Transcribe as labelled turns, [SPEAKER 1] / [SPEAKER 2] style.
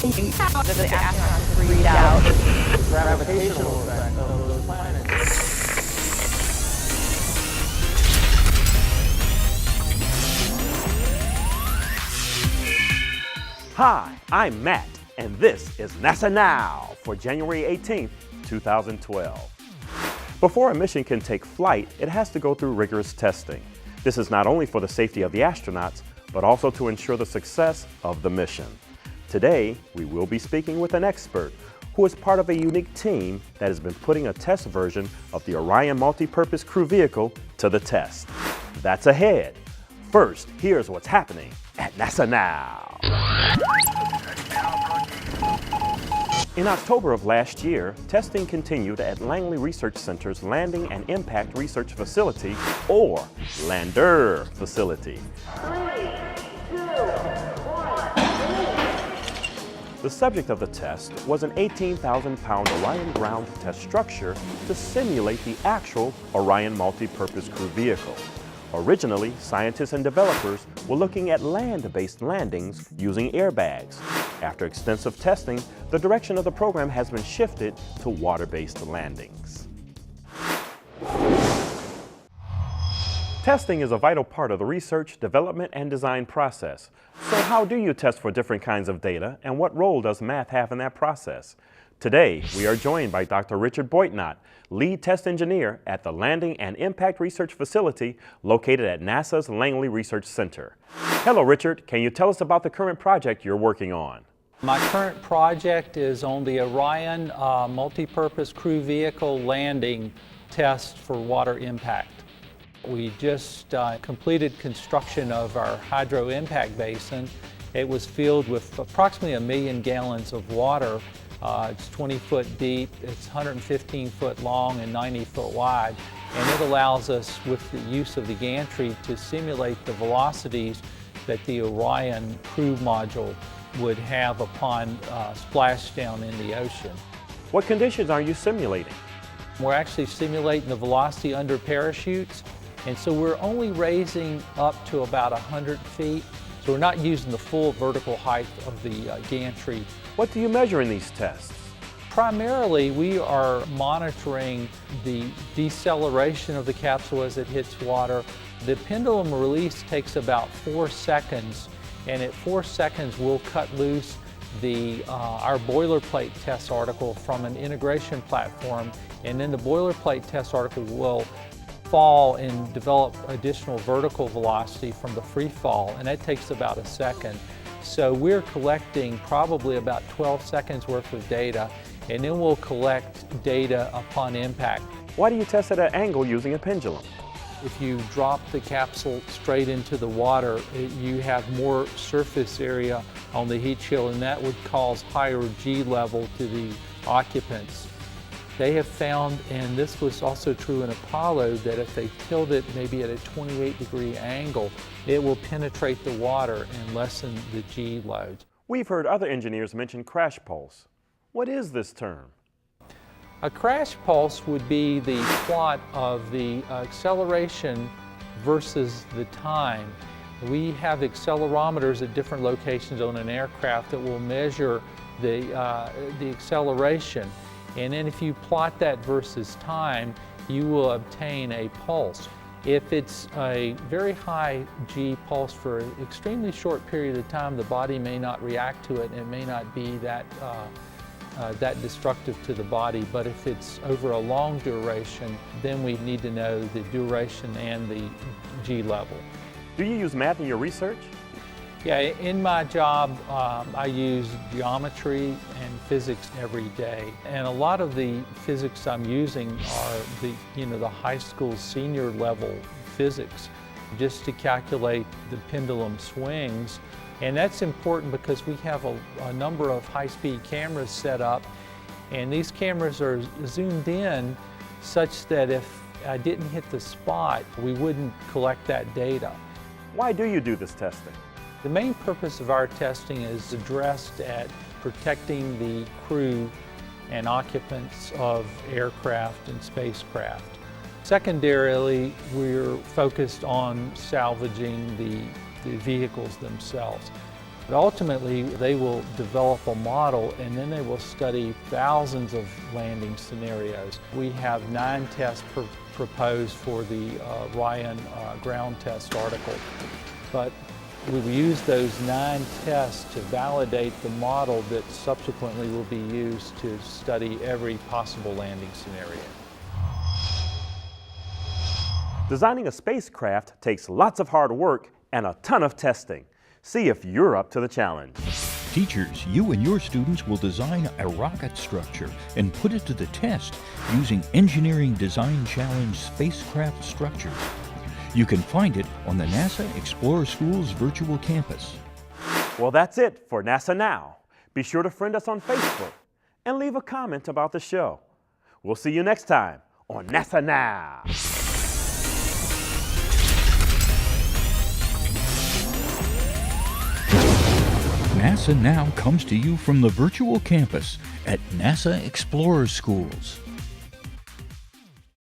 [SPEAKER 1] Does the astronauts read out
[SPEAKER 2] Gravitational effect of those planets.
[SPEAKER 3] Hi, I'm Matt, and this is NASA Now for January 18th, 2012. Before a mission can take flight, it has to go through rigorous testing. This is not only for the safety of the astronauts, but also to ensure the success of the mission. Today, we will be speaking with an expert who is part of a unique team that has been putting a test version of the Orion Multipurpose Crew Vehicle to the test. That's ahead. First, here's what's happening at NASA Now. In October of last year, testing continued at Langley Research Center's Landing and Impact Research Facility, or LANDER facility.
[SPEAKER 2] 3, 2, 1.
[SPEAKER 3] The subject of the test was an 18,000-pound Orion ground test structure to simulate the actual Orion Multipurpose Crew Vehicle. Originally, scientists and developers were looking at land-based landings using airbags. After extensive testing, the direction of the program has been shifted to water-based landings. Testing is a vital part of the research, development, and design process. So how do you test for different kinds of data, and what role does math have in that process? Today, we are joined by Dr. Richard Boitnott, lead test engineer at the Landing and Impact Research Facility located at NASA's Langley Research Center. Hello, Richard. Can you tell us about the current project you're working on?
[SPEAKER 4] My current project is on the Orion Multipurpose Crew Vehicle landing test for water impact. We just completed construction of our hydro impact basin. It was filled with approximately 1 million gallons of water. It's 20 foot deep, it's 115 foot long and 90 foot wide, and it allows us, with the use of the gantry, to simulate the velocities that the Orion crew module would have upon splashdown in the ocean.
[SPEAKER 3] What conditions are you simulating?
[SPEAKER 4] We're actually simulating the velocity under parachutes, and so we're only raising up to about 100 feet, so we're not using the full vertical height of the gantry.
[SPEAKER 3] What do you measure in these tests?
[SPEAKER 4] Primarily, we are monitoring the deceleration of the capsule as it hits water. The pendulum release takes about 4 seconds, and at 4 seconds we'll cut loose our boilerplate test article from an integration platform, and then the boilerplate test article will fall and develop additional vertical velocity from the free fall, and that takes about a second. So we're collecting probably about 12 seconds worth of data, and then we'll collect data upon impact.
[SPEAKER 3] Why do you test at an angle using a pendulum?
[SPEAKER 4] If you drop the capsule straight into the water, you have more surface area on the heat shield, and that would cause higher G level to the occupants. They have found, and this was also true in Apollo, that if they tilt it maybe at a 28-degree angle, it will penetrate the water and lessen the G loads.
[SPEAKER 3] We've heard other engineers mention crash pulse. What is this term?
[SPEAKER 4] A crash pulse would be the plot of the acceleration versus the time. We have accelerometers at different locations on an aircraft that will measure the acceleration. And then if you plot that versus time, you will obtain a pulse. If it's a very high G pulse for an extremely short period of time, the body may not react to it and it may not be that destructive to the body. But if it's over a long duration, then we need to know the duration and the G level.
[SPEAKER 3] Do you use math in your research?
[SPEAKER 4] Yeah, in my job, I use geometry and physics every day. And a lot of the physics I'm using are the high school senior level physics, just to calculate the pendulum swings. And that's important because we have a number of high-speed cameras set up, and these cameras are zoomed in such that if I didn't hit the spot, we wouldn't collect that data.
[SPEAKER 3] Why do you do this testing?
[SPEAKER 4] The main purpose of our testing is addressed at protecting the crew and occupants of aircraft and spacecraft. Secondarily, we're focused on salvaging the vehicles themselves. But ultimately, they will develop a model and then they will study thousands of landing scenarios. We have 9 tests proposed for the Orion ground test article. But we will use those 9 tests to validate the model that subsequently will be used to study every possible landing scenario.
[SPEAKER 3] Designing a spacecraft takes lots of hard work and a ton of testing. See if you're up to the challenge.
[SPEAKER 5] Teachers, you and your students will design a rocket structure and put it to the test using Engineering Design Challenge spacecraft structures. You can find it on the NASA Explorer School's virtual campus.
[SPEAKER 3] Well, that's it for NASA Now. Be sure to friend us on Facebook and leave a comment about the show. We'll see you next time on NASA Now.
[SPEAKER 5] NASA Now comes to you from the virtual campus at NASA Explorer Schools.